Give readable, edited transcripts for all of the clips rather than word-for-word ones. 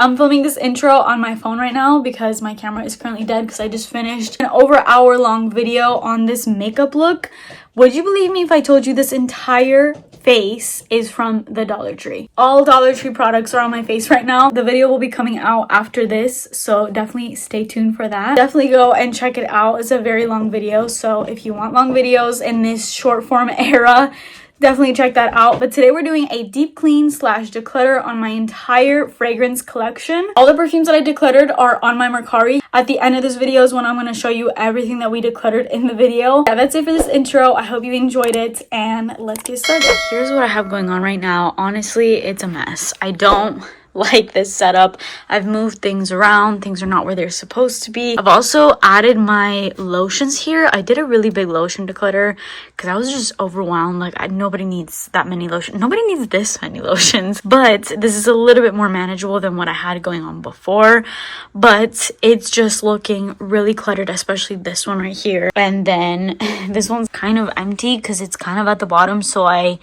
I'm filming this intro on my phone right now because my camera is currently dead because I just finished an over hour-long video on this makeup look. Would you believe me if I told you this entire face is from the Dollar Tree? All Dollar Tree products are on my face right now. The video will be coming out after this, so definitely stay tuned for that. Definitely go and check it out. It's a very long video, so if you want long videos in this short form era, definitely check that out. But today we're doing a deep clean / declutter on my entire fragrance collection. All the perfumes that I decluttered are on my Mercari. At the end of this video is when I'm going to show you everything that we decluttered in the video. Yeah, that's it for this intro. I hope you enjoyed it, and let's get started. Here's what I have going on right now. Honestly, it's a mess. I don't like this setup. I've moved things around. Things are not where they're supposed to be. I've also added my lotions here. I did a really big lotion declutter because I was just overwhelmed. Like, nobody needs that many lotions. Nobody needs this many lotions. But this is a little bit more manageable than what I had going on before. But it's just looking really cluttered, especially this one right here. And then this one's kind of empty because it's kind of at the bottom, so I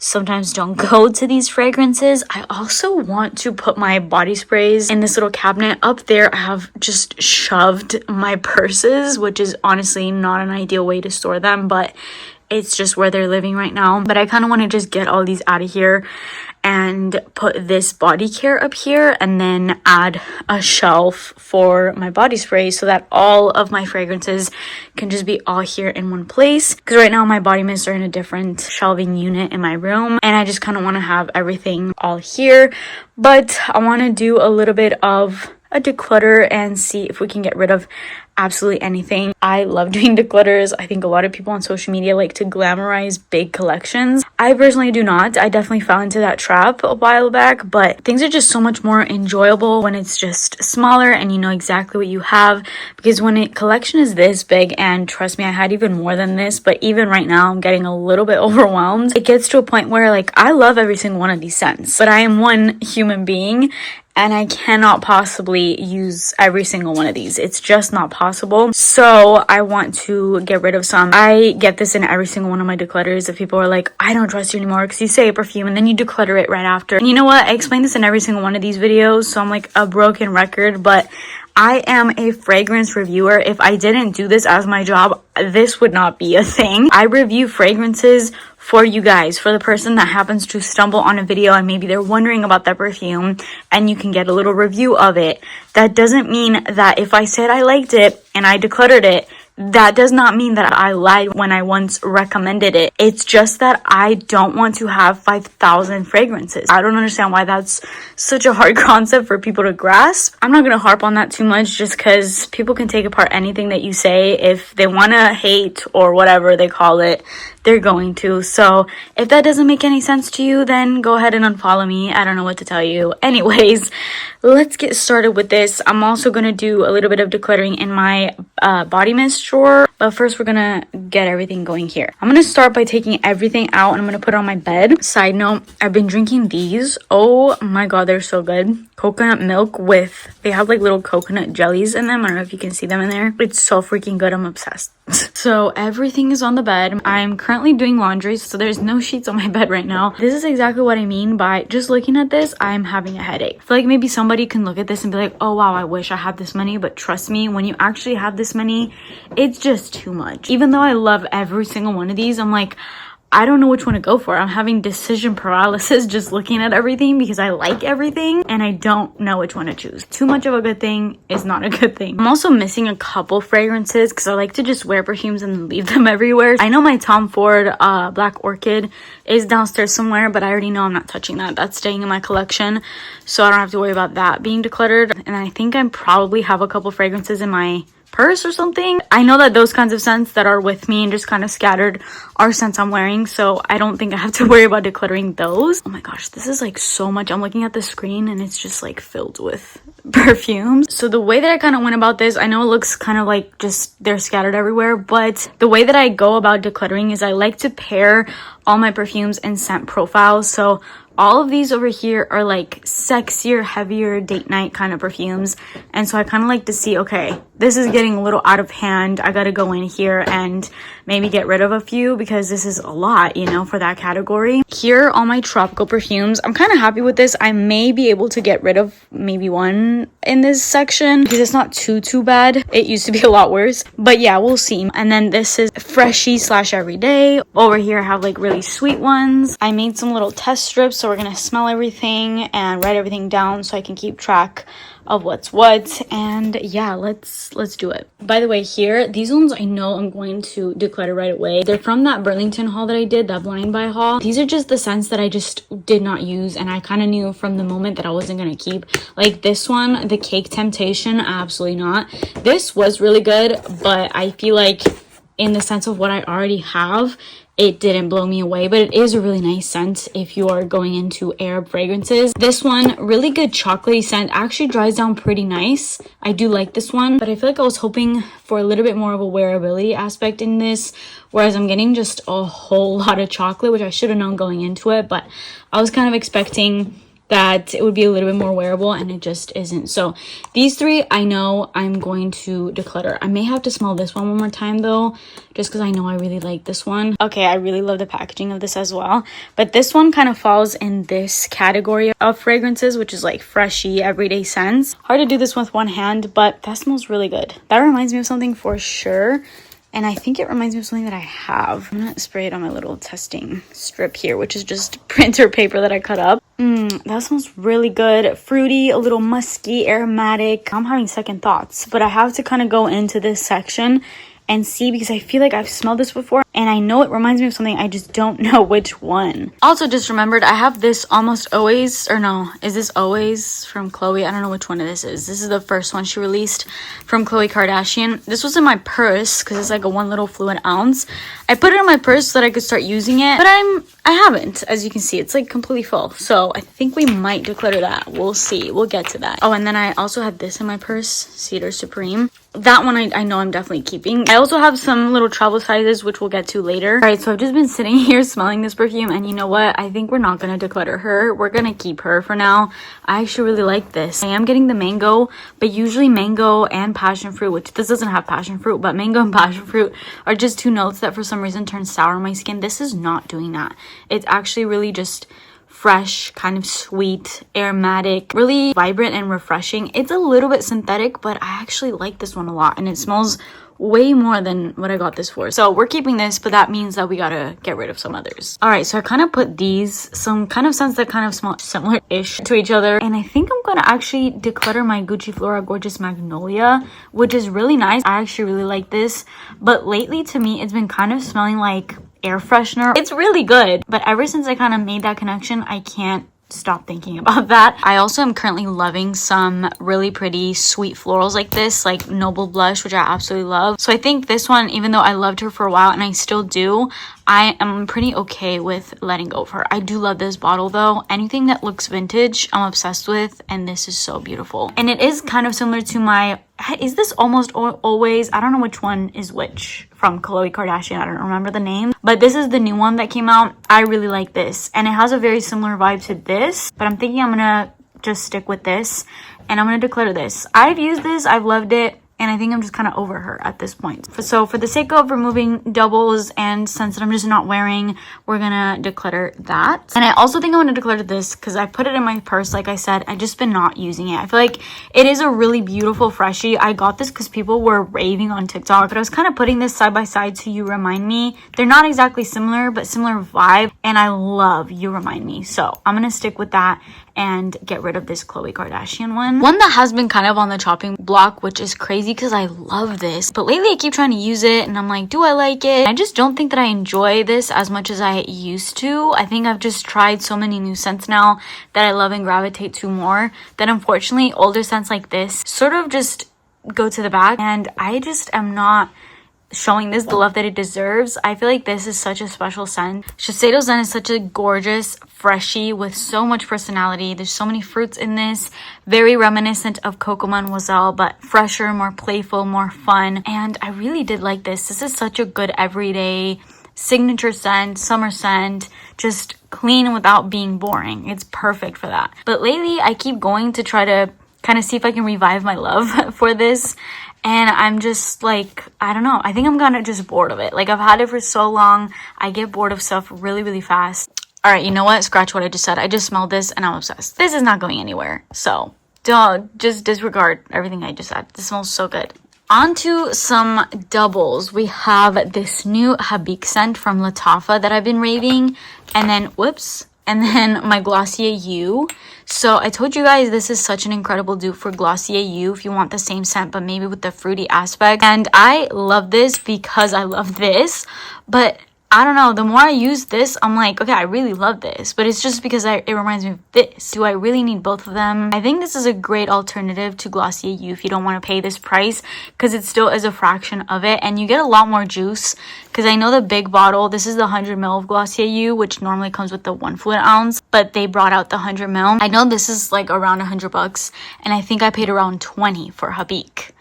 sometimes don't go to these fragrances. I also want to put my body sprays in this little cabinet. Up there, I have just shoved my purses, which is honestly not an ideal way to store them, but it's just where they're living right now. But I kind of want to just get all these out of here and put this body care up here, and then add a shelf for my body spray so that all of my fragrances can just be all here in one place. Because right now my body mists are in a different shelving unit in my room, and I just kind of want to have everything all here. But I want to do a little bit of a declutter and see if we can get rid of absolutely anything. I love doing declutters. I think a lot of people on social media like to glamorize big collections. I personally do not. I definitely fell into that trap a while back, but things are just so much more enjoyable when it's just smaller and you know exactly what you have. Because when a collection is this big, and trust me, I had even more than this, but even right now I'm getting a little bit overwhelmed. It gets to a point where, like, I love every single one of these scents, but I am one human being and I cannot possibly use every single one of these. It's just not possible. So I want to get rid of some. I get this in every single one of my declutters. If people are like, I don't trust you anymore because you say a perfume and then you declutter it right after. And you know what? I explain this in every single one of these videos, so I'm like a broken record, but I am a fragrance reviewer. If I didn't do this as my job, this would not be a thing. I review fragrances for you guys, for the person that happens to stumble on a video and maybe they're wondering about that perfume and you can get a little review of it. That doesn't mean that if I said I liked it and I decluttered it, that does not mean that I lied when I once recommended it. It's just that I don't want to have 5,000 fragrances. I don't understand why that's such a hard concept for people to grasp. I'm not going to harp on that too much just because people can take apart anything that you say. If they want to hate or whatever they call it, they're going to. So if that doesn't make any sense to you, then go ahead and unfollow me. I don't know what to tell you. Anyways, let's get started with this. I'm also going to do a little bit of decluttering in my body mist drawer, but first we're gonna get everything going here. I'm gonna start by taking everything out and I'm gonna put it on my bed. Side note, I've been drinking these. Oh my god, they're so good. Coconut milk with, they have like little coconut jellies in them. I don't know if you can see them in there. It's so freaking good. I'm obsessed. So everything is on the bed. I'm currently doing laundry, so there's no sheets on my bed right now. This is exactly what I mean by just looking at this, I'm having a headache. I feel like maybe somebody can look at this and be like, oh wow, I wish I had this many. But trust me, when you actually have this many, it's just too much. Even though I love every single one of these, I'm like, I don't know which one to go for. I'm having decision paralysis just looking at everything because I like everything and I don't know which one to choose. Too much of a good thing is not a good thing. I'm also missing a couple fragrances because I like to just wear perfumes and leave them everywhere. I know my Tom Ford Black Orchid is downstairs somewhere, but I already know I'm not touching that. That's staying in my collection, so I don't have to worry about that being decluttered. And I think I probably have a couple fragrances in my purse or something. I know that those kinds of scents that are with me and just kind of scattered are scents I'm wearing, so I don't think I have to worry about decluttering those. Oh my gosh, this is like so much. I'm looking at the screen and it's just like filled with perfumes. So the way that I kind of went about this, I know it looks kind of like just they're scattered everywhere, but the way that I go about decluttering is I like to pair all my perfumes and scent profiles. So all of these over here are like sexier, heavier date night kind of perfumes. And so I kind of like to see, okay, this is getting a little out of hand. I gotta go in here and maybe get rid of a few because this is a lot, you know, for that category. Here are all my tropical perfumes. I'm kind of happy with this. I may be able to get rid of maybe one in this section because it's not too bad. It used to be a lot worse, but yeah, we'll see. And then this is freshy / everyday. Over here I have like really sweet ones. I made some little test strips, so we're gonna smell everything and write everything down so I can keep track of what's what. And yeah, let's do it. By the way, here, these ones I know I'm going to declutter right away. They're from that Burlington haul that I did, that blind buy haul. These are just the scents that I just did not use, and I kind of knew from the moment that I wasn't gonna keep. Like this one, the Cake Temptation, absolutely not. This was really good, but I feel like in the sense of what I already have, it didn't blow me away, but it is a really nice scent if you are going into Arab fragrances. This one, really good chocolatey scent, actually dries down pretty nice. I do like this one, but I feel like I was hoping for a little bit more of a wearability aspect in this, whereas I'm getting just a whole lot of chocolate, which I should have known going into it, but I was kind of expecting that it would be a little bit more wearable, and it just isn't. So these three I know I'm going to declutter. I may have to smell this one more time though, just because I know I really like this one. Okay, I really love the packaging of this as well, but this one kind of falls in this category of fragrances, which is like freshy everyday scents. Hard to do this with one hand, but that smells really good. That reminds me of something for sure, and I think it reminds me of something that I have. I'm gonna spray it on my little testing strip here, which is just printer paper that I cut up. That smells really good. Fruity, a little musky, aromatic. I'm having second thoughts, but I have to kind of go into this section and see, because I feel like I've smelled this before and I know it reminds me of something, I just don't know which one. Also just remembered I have this Almost Always, or no, is this Always from Khloe? I don't know which one this is. This is the first one she released from Khloe Kardashian. This was in my purse because it's like a 1 little fluid ounce. I put it in my purse so that I could start using it, but I haven't. As you can see, it's like completely full. So I think we might declutter that. We'll see. We'll get to that. Oh, and then I also had this in my purse, Cedar Supreme. That one I know I'm definitely keeping. I also have some little travel sizes, which we'll get to later. All right, so I've just been sitting here smelling this perfume, and you know what? I think we're not gonna declutter her. We're gonna keep her for now. I actually really like this. I am getting the mango, but usually mango and passion fruit, which this doesn't have passion fruit, but mango and passion fruit are just two notes that for some reason turn sour on my skin. This is not doing that. It's actually really just fresh, kind of sweet, aromatic, really vibrant and refreshing. It's a little bit synthetic, but I actually like this one a lot, and it smells way more than what I got this for. So we're keeping this, but that means that we gotta get rid of some others. All right, so I kind of put these, some kind of scents that kind of smell similar-ish to each other, and I think I'm gonna actually declutter my Gucci Flora Gorgeous Magnolia, which is really nice. I actually really like this, but lately to me it's been kind of smelling like air freshener. It's really good, but ever since I kind of made that connection, I can't stop thinking about that. I also am currently loving some really pretty sweet florals like this, like Noble Blush, which I absolutely love. So I think this one, even though I loved her for a while and I still do, I am pretty okay with letting go of her. I do love this bottle though. Anything that looks vintage, I'm obsessed with, and this is so beautiful. And it is kind of similar to my, is this Almost Always? I don't know which one is which from Khloe Kardashian. I don't remember the name, but this is the new one that came out. I really like this, and it has a very similar vibe to this, but I'm thinking I'm gonna just stick with this, and I'm gonna declutter this. I've used this, I've loved it, and I think I'm just kind of over her at this point. So for the sake of removing doubles and scents that I'm just not wearing, we're gonna declutter that. And I also think I'm gonna declutter this because I put it in my purse. Like I said, I just been not using it. I feel like it is a really beautiful freshie. I got this because people were raving on TikTok, but I was kind of putting this side by side to You Remind Me. They're not exactly similar, but similar vibe, and I love You Remind Me. So I'm gonna stick with that and get rid of this Khloe Kardashian one. One that has been kind of on the chopping block, which is crazy because I love this, but lately I keep trying to use it and I'm like, do I like it? I just don't think that I enjoy this as much as I used to. I think I've just tried so many new scents now that I love and gravitate to more, that unfortunately older scents like this sort of just go to the back, and I just am not showing this the love that it deserves. I feel like this is such a special scent. Shiseido Zen is such a gorgeous freshie with so much personality. There's so many fruits in this, very reminiscent of Coco Mademoiselle, but fresher, more playful, more fun, and I really did like this. This is such a good everyday signature scent, summer scent, just clean without being boring. It's perfect for that. But lately I keep going to try to kind of see if I can revive my love for this, and I'm just like, I don't know, I think I'm kind of just bored of it. Like, I've had it for so long, I get bored of stuff really fast. All right, you know what, scratch what I just said. I just smelled this and I'm obsessed. This is not going anywhere, so just disregard everything I just said. This smells so good. On to some doubles. We have this new Habik scent from Lattafa that I've been raving, and then my Glossier You. So I told you guys this is such an incredible dupe for Glossier You if you want the same scent but maybe with the fruity aspect. And I love this because I love this, but I don't know, the more I use this, I'm like, okay, I really love this, but it's just because it reminds me of this. Do I really need both of them? I think this is a great alternative to Glossier You if you don't want to pay this price, because it still is a fraction of it, and you get a lot more juice, because I know the big bottle, this is the 100 ml of Glossier You, which normally comes with the 1 fluid ounce, but they brought out the 100 ml. I know this is like around $100, and I think I paid around 20 for Habik.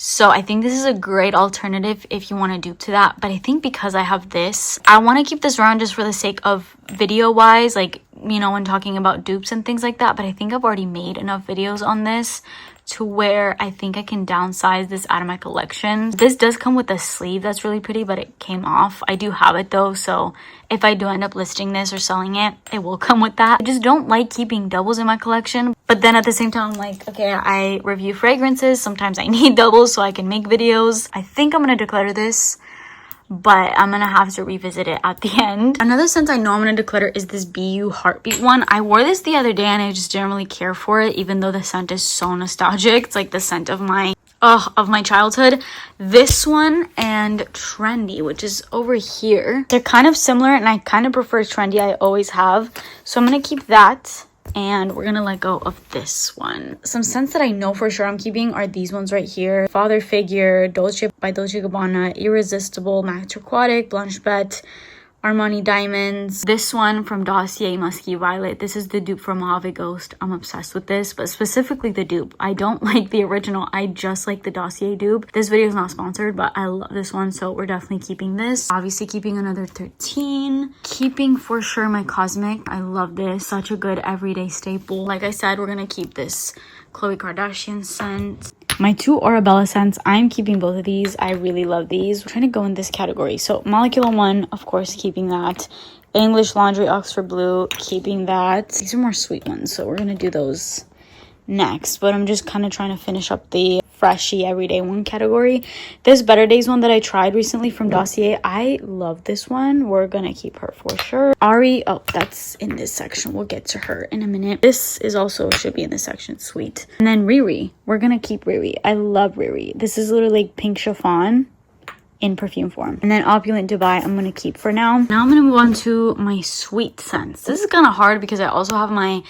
So I think this is a great alternative if you want to dupe to that. But I think because I have this, I want to keep this around just for the sake of video wise, like, you know, when talking about dupes and things like that. But I think I've already made enough videos on this to where I think I can downsize this out of my collection. This does come with a sleeve that's really pretty, but it came off. I do have it though, so if I do end up listing this or selling it, it will come with that. I just don't like keeping doubles in my collection, but then at the same time, I'm like, okay, I review fragrances, sometimes I need doubles so I can make videos. I think I'm gonna declutter this, but I'm gonna have to revisit it at the end. Another scent I know I'm gonna declutter is this BU Heartbeat one. I wore this the other day and I just didn't really care for it, even though the scent is so nostalgic. It's like the scent of my childhood. This one and Trendy, which is over here, they're kind of similar, and I kind of prefer Trendy. I always have, so I'm gonna keep that. And we're gonna let go of this one. Some scents that I know for sure I'm keeping are these ones right here: Father Figure, Dolce by Dolce & Gabbana, Irresistible, Max Aquatic, Blanche Bette, Armani Diamonds. This one from Dossier, Musky Violet. This is the dupe for Mojave Ghost. I'm obsessed with this, but specifically the dupe. I don't like the original. I just like the Dossier dupe. This video is not sponsored, but I love this one, so we're definitely keeping this. Obviously keeping another 13. Keeping for sure my Cosmic. I love this. Such a good everyday staple. Like I said, we're gonna keep this Khloe Kardashian scent. My 2 Arabella scents, I'm keeping both of these. I really love these. I'm trying to go in this category. So Molecular One, of course, keeping that. English Laundry Oxford Blue, keeping that. These are more sweet ones, so we're gonna do those next. But I'm just kind of trying to finish up the freshy everyday one category. This Better Days one that I tried recently from Dossier, I love this one. We're gonna keep her for sure. Ari, oh, that's in this section. We'll get to her in a minute. This is also should be in this section. Sweet. And then Riri, we're gonna keep Riri. I love Riri. This is literally like pink chiffon in perfume form. And then Opulent Dubai, I'm gonna keep for now. Now I'm gonna move on to my sweet scents. This is kind of hard because I also have my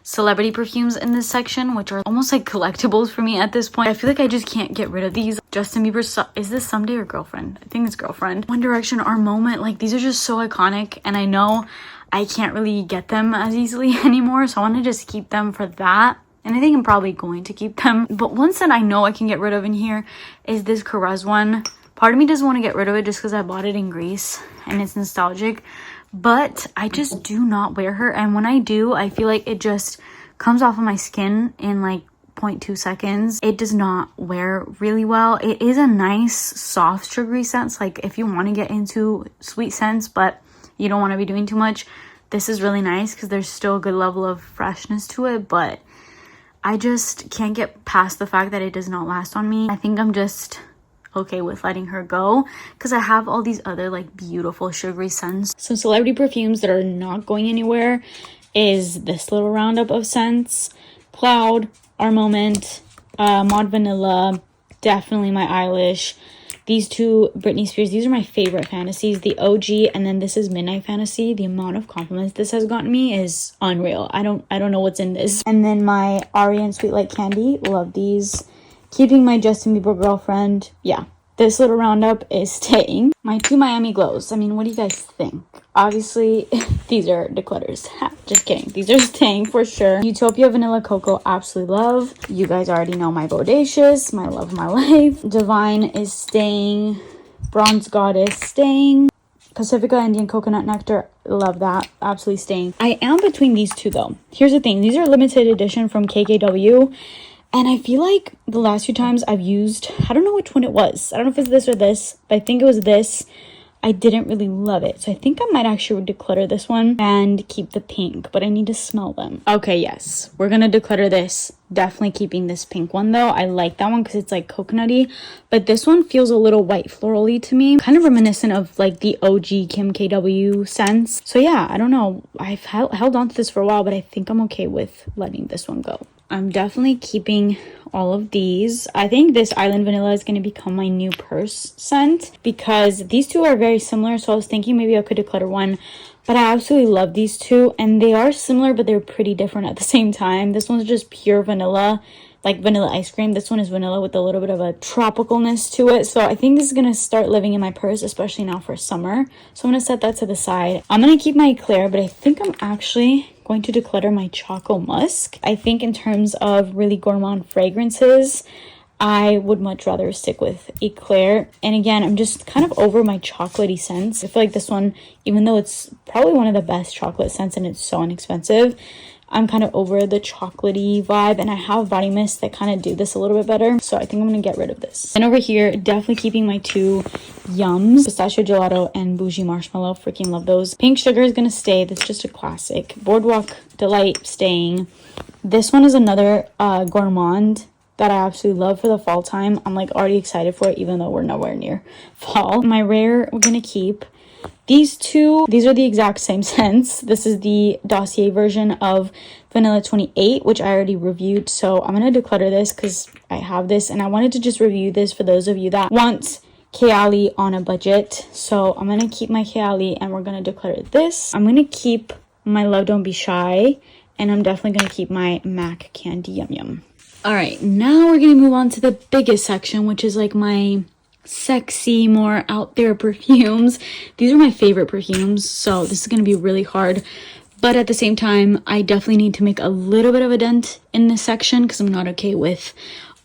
celebrity perfumes in this section, which are almost like collectibles for me at this point. I feel like I just can't get rid of these. Justin Bieber, is this Someday or Girlfriend? I think it's Girlfriend. One Direction, Our Moment, like these are just so iconic, and I know I can't really get them as easily anymore, so I want to just keep them for that. And I think I'm probably going to keep them. But one scent I know I can get rid of in here is this Caress one. Part of me doesn't want to get rid of it just because I bought it in Greece and it's nostalgic, but I just do not wear her, and when I do, I feel like it just comes off of my skin in like 0.2 seconds. It does not wear really well. It is a nice soft sugary scent, like if you want to get into sweet scents but you don't want to be doing too much, this is really nice because there's still a good level of freshness to it, but I just can't get past the fact that it does not last on me. I think I'm just okay with letting her go because I have all these other like beautiful sugary scents. Some celebrity perfumes that are not going anywhere is this little roundup of scents: Cloud, Our Moment, Maud Vanilla, definitely my Eilish. These 2 Britney Spears, these are my favorite fantasies, the OG, and then this is Midnight Fantasy. The amount of compliments this has gotten me is unreal. I don't know what's in this. And then my Ari and Sweet Like Candy, love these. Keeping my Justin Bieber Girlfriend. Yeah, this little roundup is staying. My 2 Miami Glows. I mean, what do you guys think? Obviously, these are declutters. Just kidding. These are staying for sure. Utopia Vanilla Cocoa, absolutely love. You guys already know my Bodacious, my love of my life. Divine is staying. Bronze Goddess, staying. Pacifica Indian Coconut Nectar. Love that. Absolutely staying. I am between these two though. Here's the thing. These are limited edition from KKW. And I feel like the last few times I've used, I don't know which one it was. I don't know if it's this or this, but I think it was this. I didn't really love it. So I think I might actually declutter this one and keep the pink, but I need to smell them. Okay, yes. We're going to declutter this. Definitely keeping this pink one though. I like that one because it's like coconutty, but this one feels a little white florally to me. Kind of reminiscent of like the OG Kim KW scents. So yeah, I don't know. I've held on to this for a while, but I think I'm okay with letting this one go. I'm definitely keeping all of these. I think this Island Vanilla is going to become my new purse scent because these two are very similar. So I was thinking maybe I could declutter one, but I absolutely love these two and they are similar, but they're pretty different at the same time. This one's just pure vanilla, like vanilla ice cream. This one is vanilla with a little bit of a tropicalness to it. So I think this is going to start living in my purse, especially now for summer. So I'm going to set that to the side. I'm going to keep my Eclair, but I think I'm actually going to declutter my Choco Musk. I think in terms of really gourmand fragrances, I would much rather stick with Eclair. And again, I'm just kind of over my chocolatey scents. I feel like this one, even though it's probably one of the best chocolate scents and it's so inexpensive, I'm kind of over the chocolatey vibe, and I have body mists that kind of do this a little bit better. So I think I'm going to get rid of this. And over here, definitely keeping my two Yums, Pistachio Gelato and Bougie Marshmallow. Freaking love those. Pink Sugar is going to stay. That's just a classic. Boardwalk Delight staying. This one is another gourmand that I absolutely love for the fall time. I'm like already excited for it, even though we're nowhere near fall. My Rare, we're going to keep. These two, these are the exact same scents. This is the Dossier version of Vanilla 28, which I already reviewed. So I'm going to declutter this because I have this. And I wanted to just review this for those of you that want Kayali on a budget. So I'm going to keep my Kayali and we're going to declutter this. I'm going to keep my Love Don't Be Shy. And I'm definitely going to keep my MAC Candy Yum Yum. All right, now we're going to move on to the biggest section, which is like my sexy, more out there perfumes. These are my favorite perfumes, so this is going to be really hard, but at the same time I definitely need to make a little bit of a dent in this section because I'm not okay with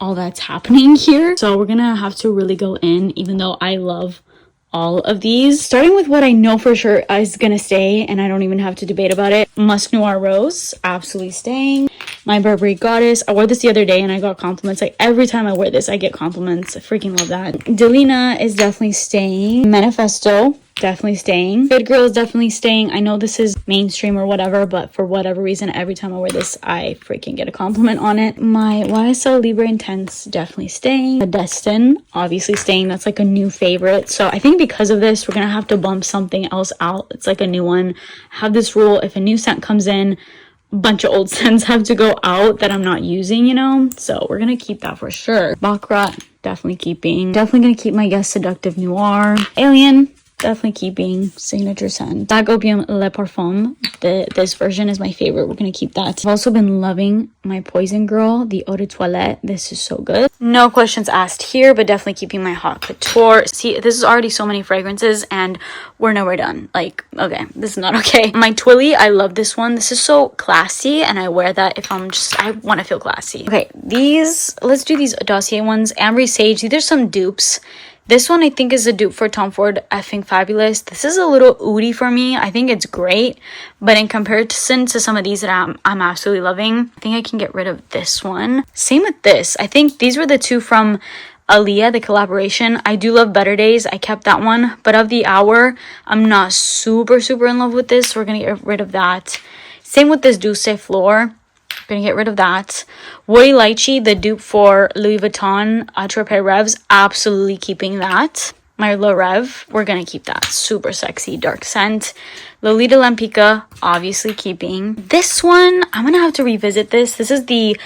all that's happening here. So we're gonna have to really go in, even though I love all of these, starting with what I know for sure is gonna stay, and I don't even have to debate about it. Musk Noir Rose, absolutely staying. My Burberry Goddess, I wore this the other day and I got compliments. Like every time I wear this I get compliments. I freaking love that. Delina is definitely staying. Manifesto, definitely staying. Good Girl is definitely staying. I know this is mainstream or whatever, but for whatever reason every time I wear this I freaking get a compliment on it. My YSL Libre Intense, definitely staying. The Destin, obviously staying. That's like a new favorite. So I think because of this we're gonna have to bump something else out. It's like a new one. I have this rule, if a new scent comes in, bunch of old scents have to go out that I'm not using, you know, so we're gonna keep that for sure. Baccarat, definitely keeping. Definitely gonna keep my Guess Seductive Noir. Alien, definitely keeping. Signature scent. Black Opium Le Parfum, this version is my favorite. We're gonna keep that. I've also been loving my Poison Girl, the Eau de Toilette. This is so good. No questions asked here, but definitely keeping my Haute Couture. See, this is already so many fragrances and we're nowhere done. Like, okay, this is not okay. My Twilly, I love this one. This is so classy and I wear that if I want to feel classy. Okay, these, let's do these Dossier ones. Ambry Sage, these are some dupes. This one I think is a dupe for Tom Ford Effing Fabulous. This is a little oody for me. I think it's great, but in comparison to some of these that I'm absolutely loving, I think I can get rid of this one. Same with this. I think these were the two from Aaliyah, the collaboration. I do love Better Days. I kept that one, but of the Hour, I'm not super in love with this, so we're gonna get rid of that. Same with this Douce Fleur. Gonna get rid of that. Woody Lychee, the dupe for Louis Vuitton Attrape Revs, absolutely keeping that. My Le Rev, we're gonna keep that. Super sexy dark scent. Lolita Lampica, obviously keeping. This one, I'm gonna have to revisit this. This is the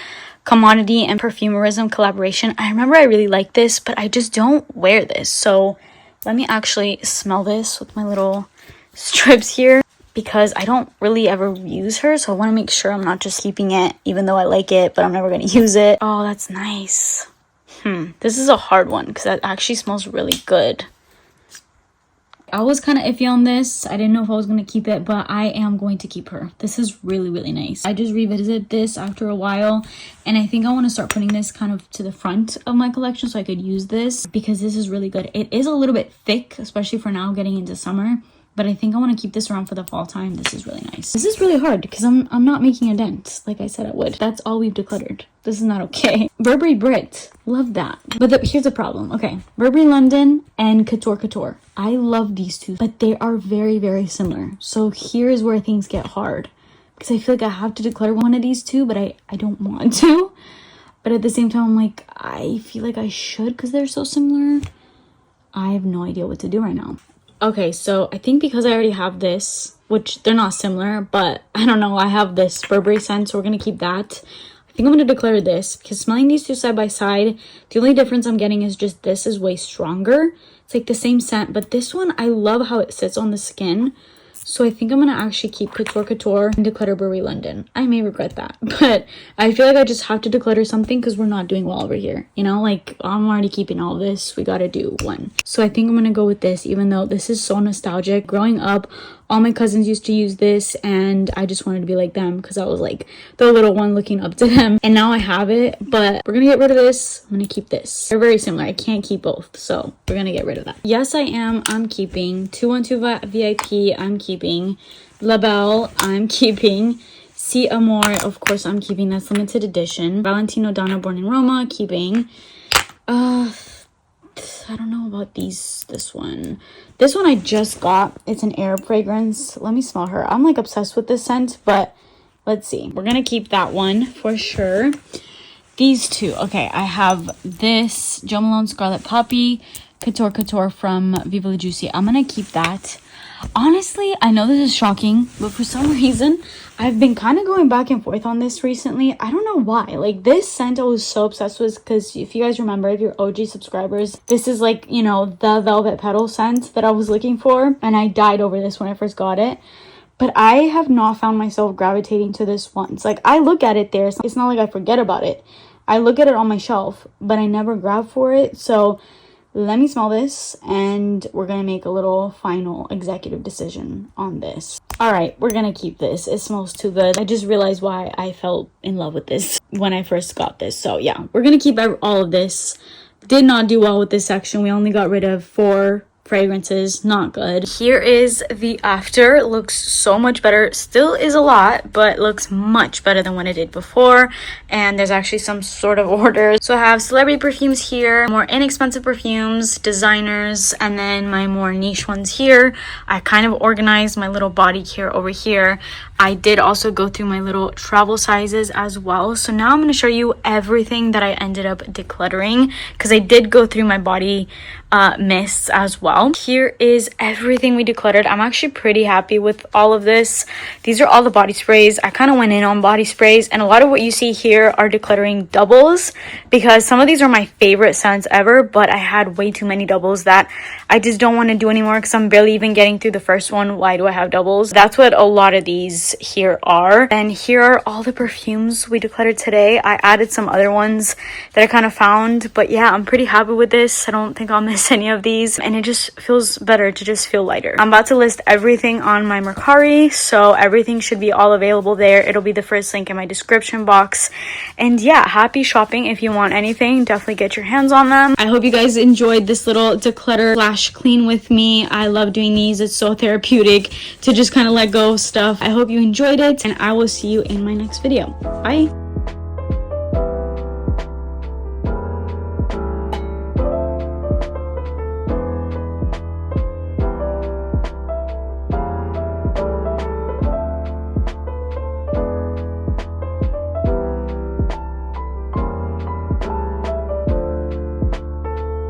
Commodity and Perfumerism collaboration. I remember I really liked this, but I just don't wear this. So let me actually smell this with my little strips here, because I don't really ever use her, so I want to make sure I'm not just keeping it even though I like it but I'm never going to use it. Oh, that's nice. This is a hard one because that actually smells really good. I was kind of iffy on this. I didn't know if I was going to keep it, but I am going to keep her. This is really, really nice. I just revisited this after a while, and I think I want to start putting this kind of to the front of my collection so I could use this because this is really good. It is a little bit thick, especially for now getting into summer, but I think I want to keep this around for the fall time. This is really nice. This is really hard because I'm not making a dent like I said I would. That's all we've decluttered. This is not okay. Burberry Brit. Love that. But here's the problem. Okay. Burberry London and Couture. I love these two, but they are very, very similar. So here's where things get hard. Because I feel like I have to declutter one of these two, but I don't want to. But at the same time, I'm like, I feel like I should because they're so similar. I have no idea what to do right now. Okay, so I think because I already have this, which they're not similar, but I don't know, I have this Burberry scent, so we're going to keep that. I think I'm going to declare this because smelling these two side by side, the only difference I'm getting is just this is way stronger. It's like the same scent, but this one, I love how it sits on the skin. So I think I'm going to actually keep Couture and declutter Burberry London. I may regret that, but I feel like I just have to declutter something because we're not doing well over here. You know, like I'm already keeping all this. We got to do one. So I think I'm going to go with this, even though this is so nostalgic. Growing up, all my cousins used to use this and I just wanted to be like them because I was like the little one looking up to them. And now I have it, but we're going to get rid of this. I'm going to keep this. They're very similar. I can't keep both. So we're going to get rid of that. Yes, I am. I'm keeping 212 VIP. I'm keeping La Belle. I'm keeping Si Amore. Of course, I'm keeping. That's limited edition. Valentino Donna Born in Roma. Keeping. I don't know about this one I just got. It's an Arab fragrance. Let me smell her. I'm like obsessed with this scent, but let's see. We're gonna keep that one for sure. These two. Okay, I have this Jo Malone Scarlet Poppy Couture from Viva La Juicy. I'm gonna keep that. Honestly, I know this is shocking, but for some reason I've been kind of going back and forth on this recently. I don't know why. Like this scent I was so obsessed with because if you guys remember, if you're OG subscribers, this is like, you know, the velvet petal scent that I was looking for, and I died over this when I first got it. But I have not found myself gravitating to this once. Like I look at it there. It's not like I forget about it. I look at it on my shelf, but I never grab for it. So let me smell this and we're gonna make a little final executive decision on this. All right, we're gonna keep this. It smells too good. I just realized why I fell in love with this when I first got this. So yeah, we're gonna keep all of this. Did not do well with this section. We only got rid of 4 fragrances. Not good. Here is the after. It looks so much better. Still is a lot, but looks much better than what it did before. And there's actually some sort of order. So I have celebrity perfumes here, more inexpensive perfumes, designers, and then my more niche ones here. I kind of organized my little body care over here. I did also go through my little travel sizes as well. So now I'm going to show you everything that I ended up decluttering because I did go through my body mists as well. Here is everything we decluttered. I'm actually pretty happy with all of this. These are all the body sprays. I kind of went in on body sprays, and a lot of what you see here are decluttering doubles because some of these are my favorite scents ever, but I had way too many doubles that I just don't want to do anymore because I'm barely even getting through the first one. Why do I have doubles? That's what a lot of these here are. And here are all the perfumes we decluttered today. I added some other ones that I kind of found, but yeah, I'm pretty happy with this. I don't think I'll miss any of these, and it just feels better to just feel lighter. I'm about to list everything on my Mercari, so everything should be all available there. It'll be the first link in my description box. And yeah, happy shopping. If you want anything, definitely get your hands on them. I hope you guys enjoyed this little declutter / clean with me. I love doing these. It's so therapeutic to just kind of let go of stuff. I hope you enjoyed it, and I will see you in my next video. Bye.